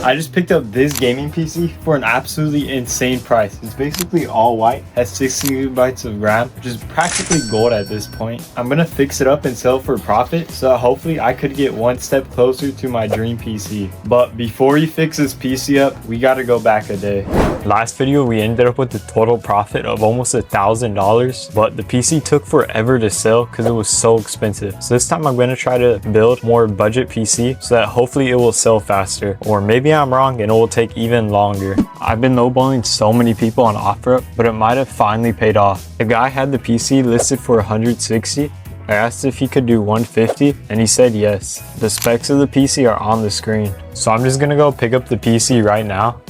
I just picked up this gaming PC for an absolutely insane price. It's basically all white, has 60 gigabytes of RAM, which is practically gold at this point. I'm gonna fix it up and sell for profit, so hopefully I could get one step closer to my dream PC. But before he fixes PC up, we gotta go back a day. Last video, we ended up with a total profit of almost $1,000, but the PC took forever to sell because it was so expensive. So this time I'm gonna try to build more budget PC so that hopefully it will sell faster, or maybe I'm wrong and it will take even longer. I've been lowballing so many people on OfferUp, but it might have finally paid off. The guy had the PC listed for 160. I asked if he could do 150 and he said yes. The specs of the PC are on the screen. So I'm just gonna go pick up the PC right now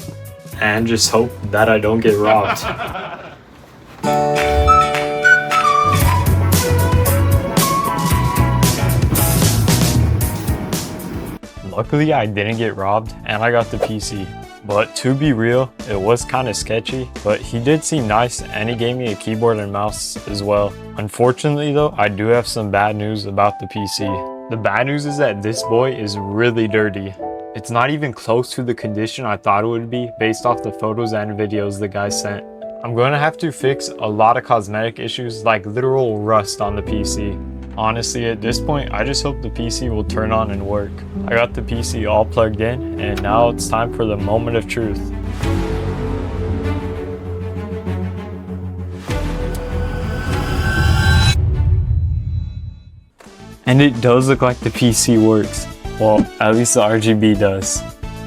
and just hope that I don't get robbed. Luckily, I didn't get robbed and I got the PC. But to be real, it was kind of sketchy, but he did seem nice and he gave me a keyboard and mouse as well. Unfortunately though, I do have some bad news about the PC. The bad news is that this boy is really dirty. It's not even close to the condition I thought it would be based off the photos and videos the guy sent. I'm going to have to fix a lot of cosmetic issues like literal rust on the PC. Honestly, at this point, I just hope the PC will turn on and work. I got the PC all plugged in, and now it's time for the moment of truth. And it does look like the PC works. Well, at least the RGB does.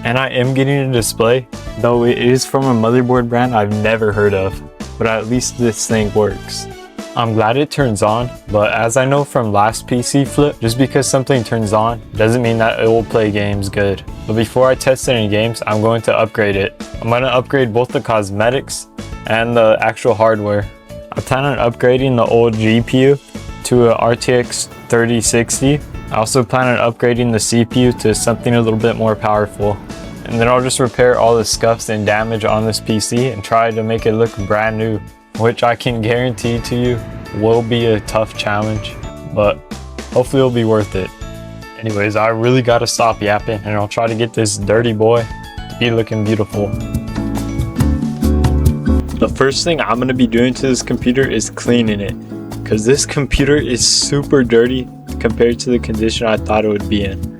And I am getting a display, though it is from a motherboard brand I've never heard of. But at least this thing works. I'm glad it turns on, but as I know from last PC flip, just because something turns on doesn't mean that it will play games good. But before I test any games, I'm going to upgrade it. I'm going to upgrade both the cosmetics and the actual hardware. I plan on upgrading the old GPU to a RTX 3060. I also plan on upgrading the CPU to something a little bit more powerful. And then I'll just repair all the scuffs and damage on this PC and try to make it look brand new, which I can guarantee to you will be a tough challenge, but hopefully it'll be worth it. Anyways, I really gotta stop yapping and I'll try to get this dirty boy to be looking beautiful. The first thing I'm gonna be doing to this computer is cleaning it, because this computer is super dirty compared to the condition I thought it would be in.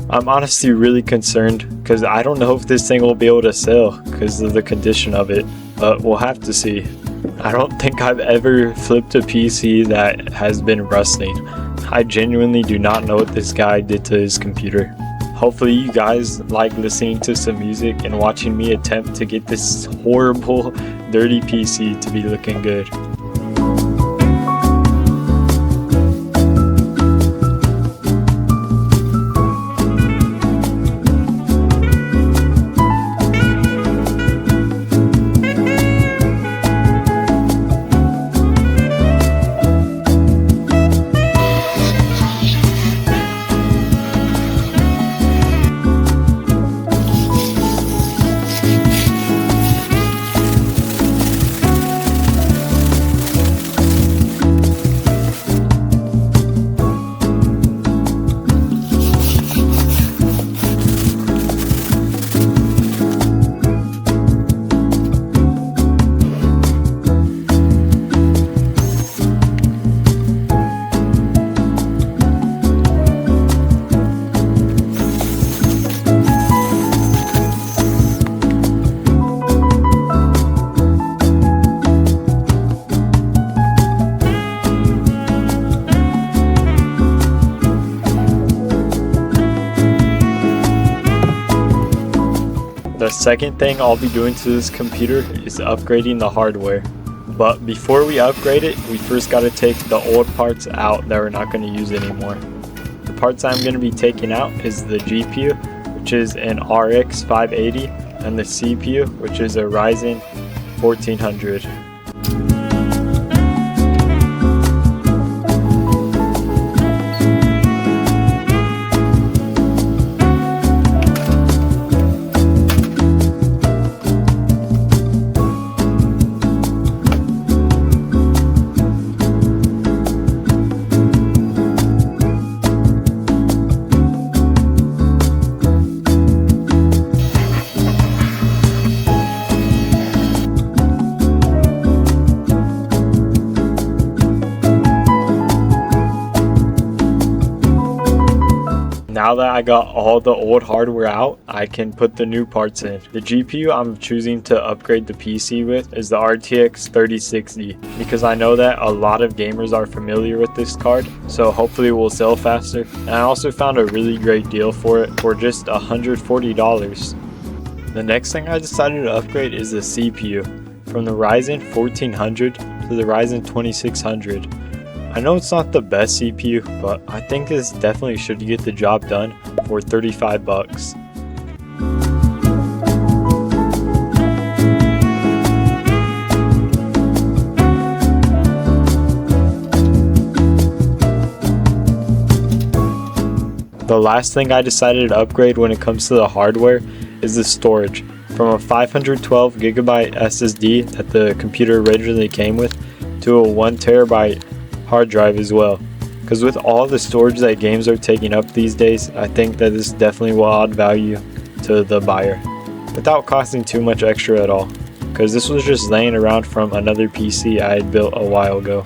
I'm honestly really concerned because I don't know if this thing will be able to sell because of the condition of it, but we'll have to see. I don't think I've ever flipped a PC that has been rusting. I genuinely do not know what this guy did to his computer. Hopefully you guys like listening to some music and watching me attempt to get this horrible, dirty PC to be looking good. The second thing I'll be doing to this computer is upgrading the hardware. But before we upgrade it, we first got to take the old parts out that we're not going to use anymore. The parts I'm going to be taking out is the GPU, which is an RX 580, and the CPU, which is a Ryzen 1400. now that I got all the old hardware out, I can put the new parts in. The GPU I'm choosing to upgrade the PC with is the RTX 3060 because I know that a lot of gamers are familiar with this card, so hopefully it will sell faster. And I also found a really great deal for it for just $140. The next thing I decided to upgrade is the CPU, from the Ryzen 1400 to the Ryzen 2600. I know it's not the best CPU, but I think this definitely should get the job done for 35 bucks. The last thing I decided to upgrade when it comes to the hardware is the storage, from a 512 gigabyte SSD that the computer originally came with to a 1 terabyte hard drive as well. Because with all the storage that games are taking up these days, I think that this definitely will add value to the buyer without costing too much extra at all, because this was just laying around from another PC I had built a while ago.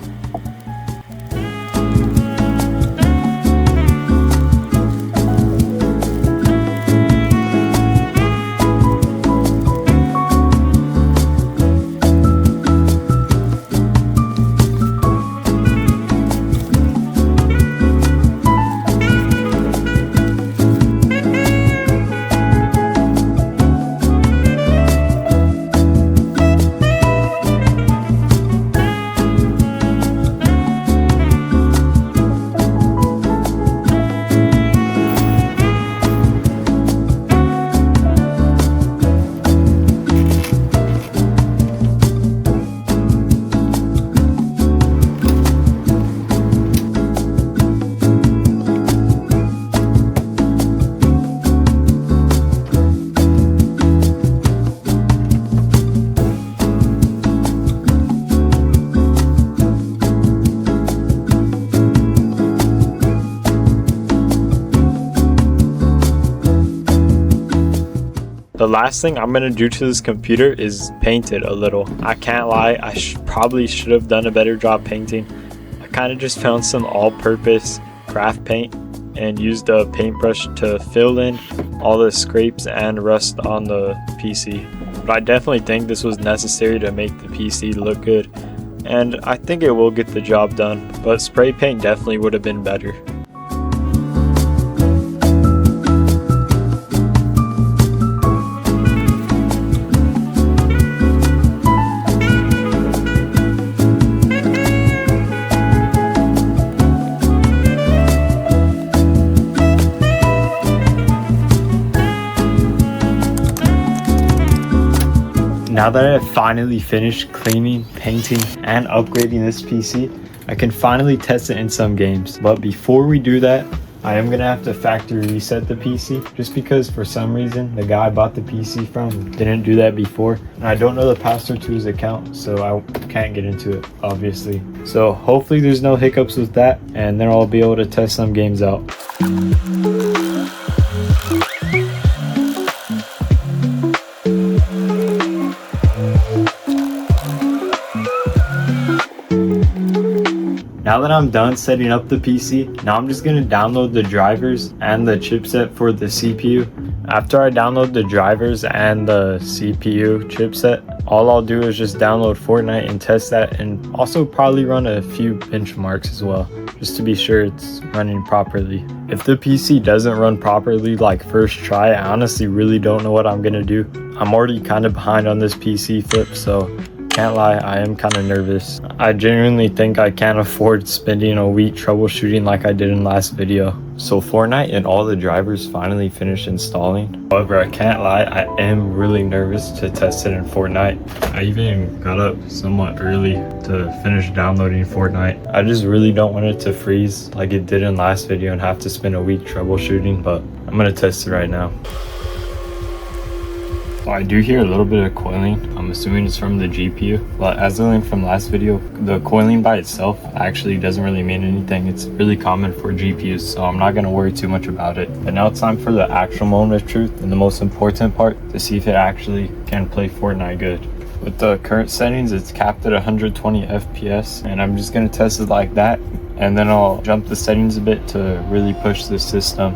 The last thing I'm going to do to this computer is paint it a little. I can't lie, I probably should have done a better job painting. I kind of just found some all-purpose craft paint and used a paintbrush to fill in all the scrapes and rust on the PC. But I definitely think this was necessary to make the PC look good, and I think it will get the job done, but spray paint definitely would have been better. Now that I have finally finished cleaning, painting, and upgrading this PC, I can finally test it in some games. But before we do that, I am going to have to factory reset the PC, just because for some reason the guy I bought the PC from didn't do that before. And I don't know the password to his account, so I can't get into it, obviously. So hopefully there's no hiccups with that, and then I'll be able to test some games out. Now that I'm done setting up the PC, now I'm just going to download the drivers and the chipset for the CPU. After I download the drivers and the CPU chipset, all I'll do is just download Fortnite and test that, and also probably run a few benchmarks as well, just to be sure it's running properly. If the PC doesn't run properly like first try, I honestly really don't know what I'm going to do. I'm already kind of behind on this PC flip, so can't lie, I am kind of nervous. I genuinely think I can't afford spending a week troubleshooting like I did in last video. So Fortnite and all the drivers finally finished installing. However, I can't lie, I am really nervous to test it in Fortnite. I even got up somewhat early to finish downloading Fortnite. I just really don't want it to freeze like it did in last video and have to spend a week troubleshooting, but I'm gonna test it right now. I do hear a little bit of coiling. I'm assuming it's from the GPU, but as I learned from last video, the coiling by itself actually doesn't really mean anything. It's really common for GPUs, so I'm not going to worry too much about it. But now it's time for the actual moment of truth and the most important part, to see if it actually can play Fortnite good. With the current settings, it's capped at 120 FPS, and I'm just going to test it like that, and then I'll jump the settings a bit to really push the system.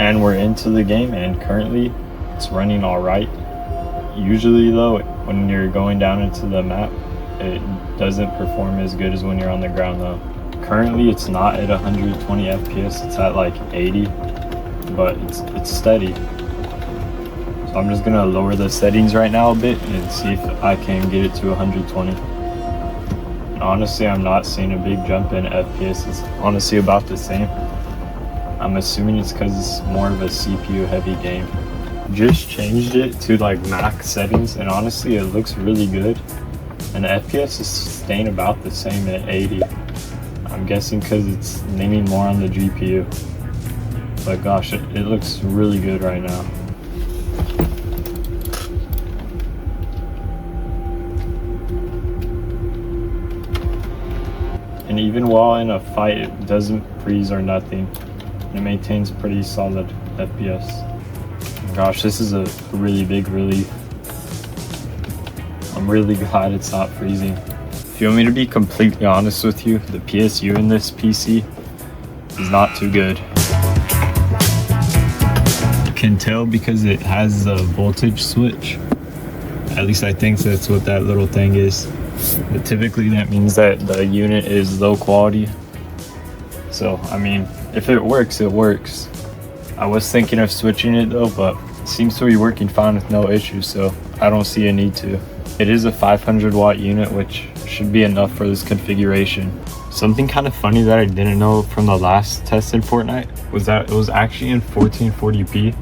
And we're into the game, and currently it's running all right. Usually though, when you're going down into the map, it doesn't perform as good as when you're on the ground though. Currently it's not at 120 FPS, it's at like 80, but it's steady. So I'm just gonna lower the settings right now a bit and see if I can get it to 120. And honestly, I'm not seeing a big jump in FPS. It's honestly about the same. I'm assuming it's because it's more of a CPU heavy game. Just changed it to like max settings, and honestly it looks really good. And the FPS is staying about the same at 80. I'm guessing because it's leaning more on the GPU. But gosh, it looks really good right now. And even while in a fight, it doesn't freeze or nothing. It maintains pretty solid FPS. Gosh, this is a really big relief. I'm really glad it's not freezing. If you want me to be completely honest with you, the PSU in this PC is not too good. You can tell because it has a voltage switch. At least I think that's what that little thing is. But typically that means that the unit is low quality. So, I mean, if it works, it works. I was thinking of switching it though, but it seems to be working fine with no issues, so I don't see a need to. It is a 500 watt unit, which should be enough for this configuration. Something kind of funny that I didn't know from the last test in Fortnite was that it was actually in 1440p,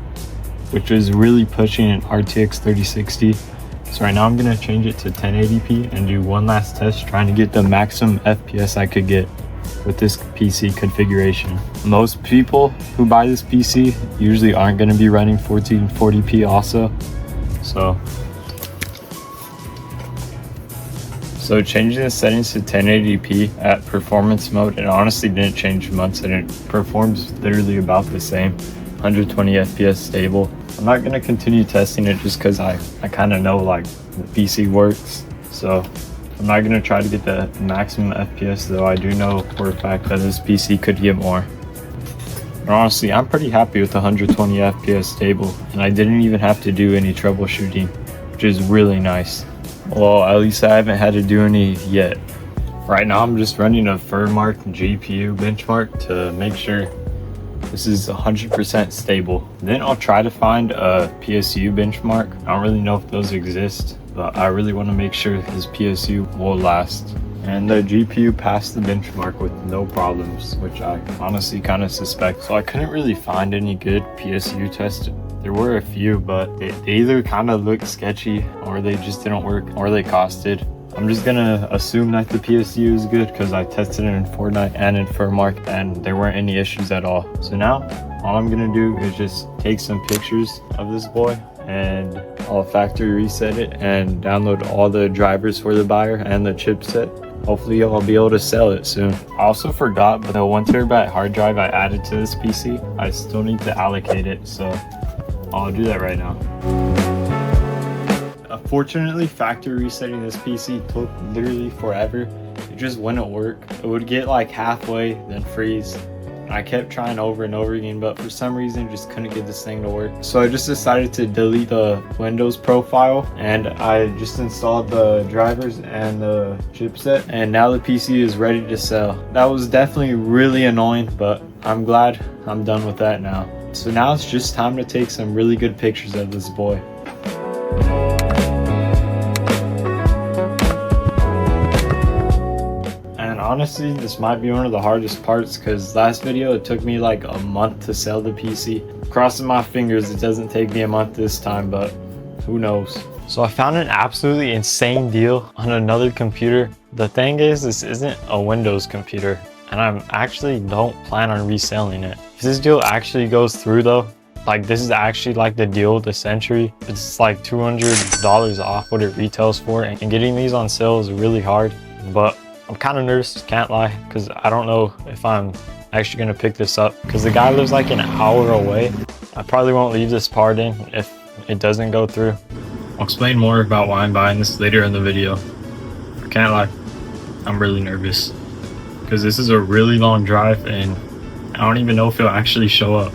which is really pushing an RTX 3060. So right now I'm gonna change it to 1080p and do one last test trying to get the maximum FPS I could get with this PC configuration. Most people who buy this PC usually aren't gonna be running 1440p also. So changing the settings to 1080p at performance mode, it honestly didn't change much and it performs literally about the same, 120 FPS stable. I'm not gonna continue testing it just because I kind of know like the PC works. So I'm not gonna try to get the maximum FPS, though I do know for a fact that this PC could get more. And honestly, I'm pretty happy with 120 FPS stable, and I didn't even have to do any troubleshooting, which is really nice. Well, at least I haven't had to do any yet. Right now I'm just running a Furmark GPU benchmark to make sure this is 100% stable. Then I'll try to find a PSU benchmark. I don't really know if those exist, but I really want to make sure this PSU will last. And the GPU passed the benchmark with no problems, which I honestly kind of suspect. So I couldn't really find any good PSU tests. There were a few, but they either kind of looked sketchy or they just didn't work or they costed. I'm just gonna assume that the PSU is good because I tested it in Fortnite and in Furmark and there weren't any issues at all. So now all I'm gonna do is just take some pictures of this boy and I'll factory reset it and download all the drivers for the buyer and the chipset. Hopefully I'll be able to sell it soon. I also forgot, but the 1TB hard drive I added to this PC, I still need to allocate it, so I'll do that right now. Unfortunately, factory resetting this PC took literally forever. It just wouldn't work. It would get like halfway, then freeze. I kept trying over and over again, but for some reason just couldn't get this thing to work. So I just decided to delete the Windows profile and I just installed the drivers and the chipset, and now the PC is ready to sell. That was definitely really annoying, but I'm glad I'm done with that now. So now it's just time to take some really good pictures of this boy. Honestly, this might be one of the hardest parts because last video it took me like a month to sell the PC. Crossing my fingers it doesn't take me a month this time, but who knows. So I found an absolutely insane deal on another computer. The thing is, this isn't a Windows computer and I actually don't plan on reselling it. If this deal actually goes through though, like this is actually like the deal of the century. It's like $200 off what it retails for, and getting these on sale is really hard, but I'm kind of nervous, can't lie, because I don't know if I'm actually going to pick this up because the guy lives like an hour away. I probably won't leave this part in if it doesn't go through. I'll explain more about why I'm buying this later in the video. I can't lie, I'm really nervous because this is a really long drive and I don't even know if it'll actually show up.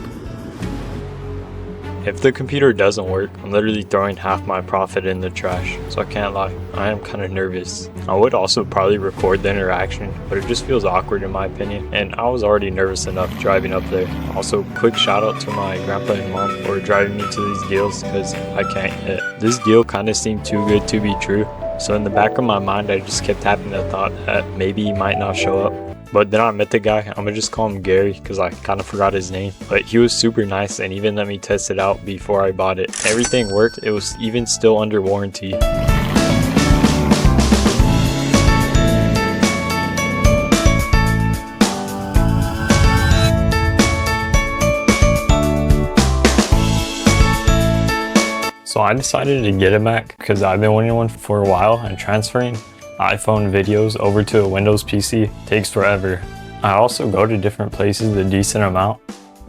If the computer doesn't work, I'm literally throwing half my profit in the trash, so I can't lie, I am kind of nervous. I would also probably record the interaction, but it just feels awkward in my opinion, and I was already nervous enough driving up there. Also, quick shout out to my grandpa and mom for driving me to these deals because I can't hit. This deal kind of seemed too good to be true, so in the back of my mind I just kept having the thought that maybe he might not show up. But then I met the guy, I'm gonna just call him Gary because I kind of forgot his name. But he was super nice and even let me test it out before I bought it. Everything worked, it was even still under warranty. So I decided to get a Mac because I've been wanting one for a while, and transferring iPhone videos over to a Windows PC takes forever. I also go to different places a decent amount,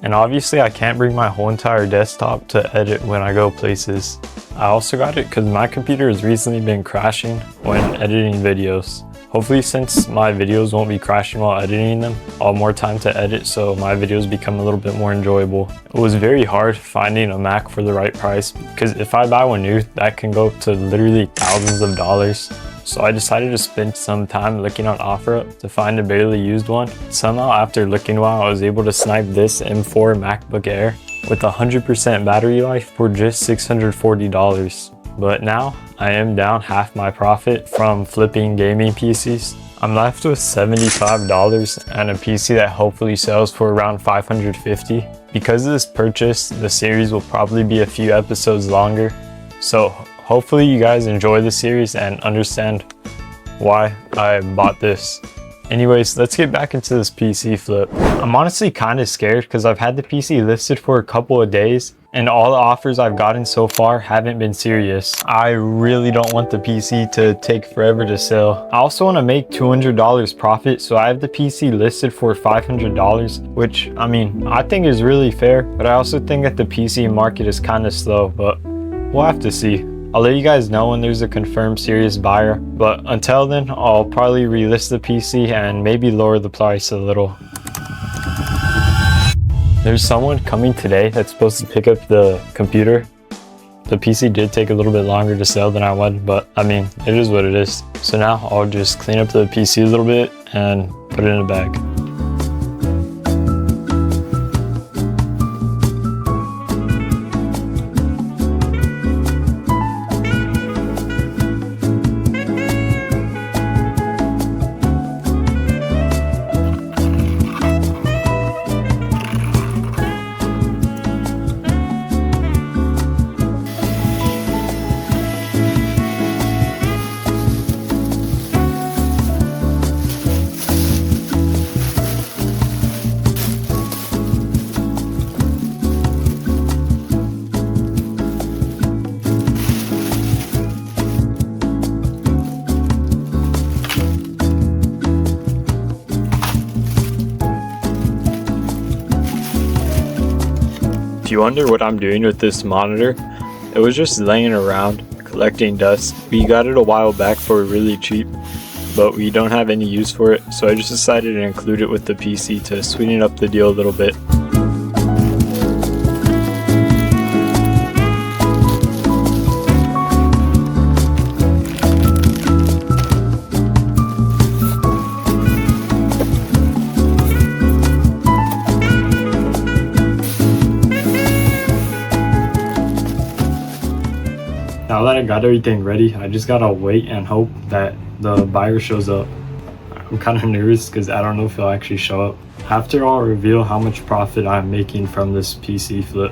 and obviously I can't bring my whole entire desktop to edit when I go places. I also got it because my computer has recently been crashing when editing videos. Hopefully, since my videos won't be crashing while editing them, I'll have more time to edit so my videos become a little bit more enjoyable. It was very hard finding a Mac for the right price because if I buy one new, that can go to literally thousands of dollars. So I decided to spend some time looking on OfferUp to find a barely used one. Somehow after looking a while, I was able to snipe this M4 MacBook Air with 100% battery life for just $640. But now I am down half my profit from flipping gaming PCs. I'm left with $75 and a PC that hopefully sells for around $550. Because of this purchase, the series will probably be a few episodes longer. So hopefully you guys enjoy the series and understand why I bought this. Anyways, let's get back into this PC flip. I'm honestly kind of scared because I've had the PC listed for a couple of days and all the offers I've gotten so far haven't been serious. I really don't want the PC to take forever to sell. I also want to make $200 profit, so I have the PC listed for $500, which I mean, I think is really fair, but I also think that the PC market is kind of slow, but we'll have to see. I'll let you guys know when there's a confirmed serious buyer, but until then, I'll probably relist the PC and maybe lower the price a little. There's someone coming today that's supposed to pick up the computer. The PC did take a little bit longer to sell than I wanted, but I mean, it is what it is. So now I'll just clean up the PC a little bit and put it in a bag. If you wonder what I'm doing with this monitor, it was just laying around collecting dust. We got it a while back for really cheap, but we don't have any use for it, so I just decided to include it with the PC to sweeten up the deal a little bit. Now that I got everything ready, I just gotta wait and hope that the buyer shows up. I'm kind of nervous because I don't know if he'll actually show up. After I'll reveal how much profit I'm making from this PC flip.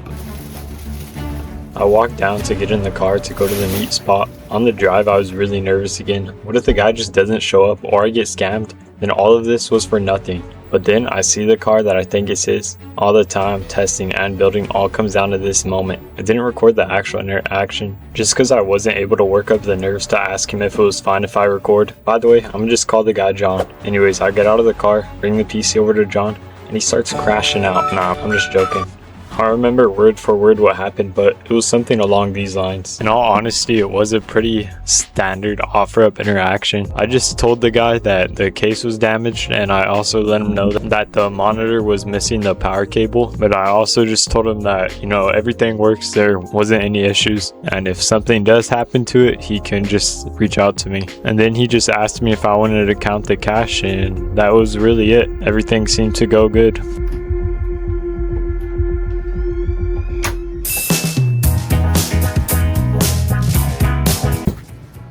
I walked down to get in the car to go to the meet spot. On the drive, I was really nervous again. What if the guy just doesn't show up or I get scammed? Then all of this was for nothing. But then I see the car that I think is his. All the time, testing and building all comes down to this moment. I didn't record the actual interaction just because I wasn't able to work up the nerves to ask him if it was fine if I record. By the way, I'm gonna just call the guy John. Anyways, I get out of the car, bring the PC over to John, and he starts crashing out. Nah, I'm just joking. I don't remember word for word what happened, but it was something along these lines. In all honesty, it was a pretty standard OfferUp interaction. I just told the guy that the case was damaged, and I also let him know that the monitor was missing the power cable, but I also just told him that, you know, everything works, there wasn't any issues, and if something does happen to it, he can just reach out to me. And then he just asked me if I wanted to count the cash, and that was really it. Everything seemed to go good.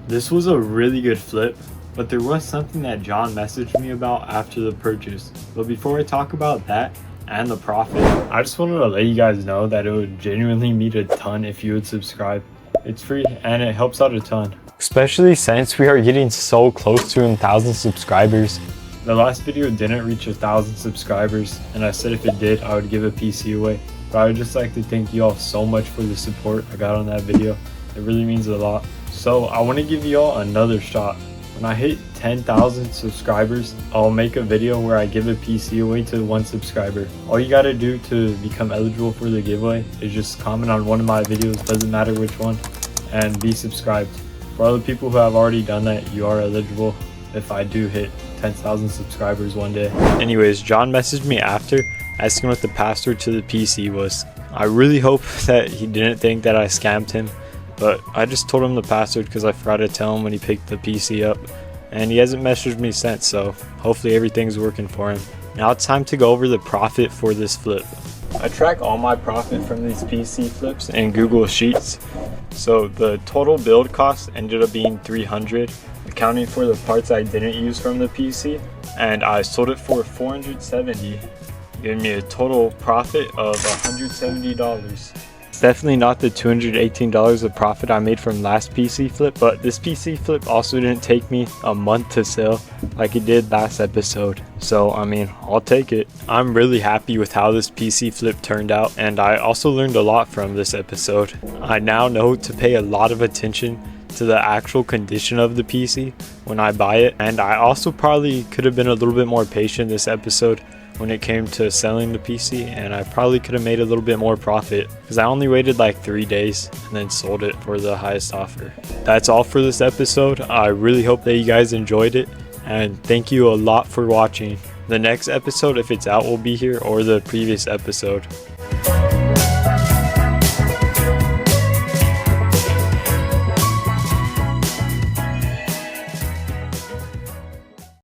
This was a really good flip, but there was something that John messaged me about after the purchase. But before I talk about that and the profit, I just wanted to let you guys know that it would genuinely mean a ton if you would subscribe. It's free and it helps out a ton, especially since we are getting so close to 1,000 subscribers. The last video didn't reach 1,000 subscribers, and I said if it did, I would give a PC away. But I would just like to thank you all so much for the support I got on that video. It really means a lot. So I want to give you all another shot. When I hit 10,000 subscribers, I'll make a video where I give a PC away to one subscriber. All you gotta do to become eligible for the giveaway is just comment on one of my videos, doesn't matter which one, and be subscribed. For other people who have already done that, you are eligible if I do hit 10,000 subscribers one day. Anyways, John messaged me after asking what the password to the PC was. I really hope that he didn't think that I scammed him, but I just told him the password because I forgot to tell him when he picked the PC up, and he hasn't messaged me since, so hopefully everything's working for him. Now it's time to go over the profit for this flip. I track all my profit from these PC flips in Google Sheets. So the total build cost ended up being $300, accounting for the parts I didn't use from the PC, and I sold it for $470, giving me a total profit of $170. Definitely not the $218 of profit I made from last PC flip, but this PC flip also didn't take me a month to sell like it did last episode. So I mean, I'll take it. I'm really happy with how this PC flip turned out, and I also learned a lot from this episode. I now know to pay a lot of attention to the actual condition of the PC when I buy it, and I also probably could have been a little bit more patient this episode when it came to selling the PC, and I probably could have made a little bit more profit because I only waited like 3 days and then sold it for the highest offer. That's all for this episode. I really hope that you guys enjoyed it, and thank you a lot for watching. The next episode, if it's out, will be here, or the previous episode.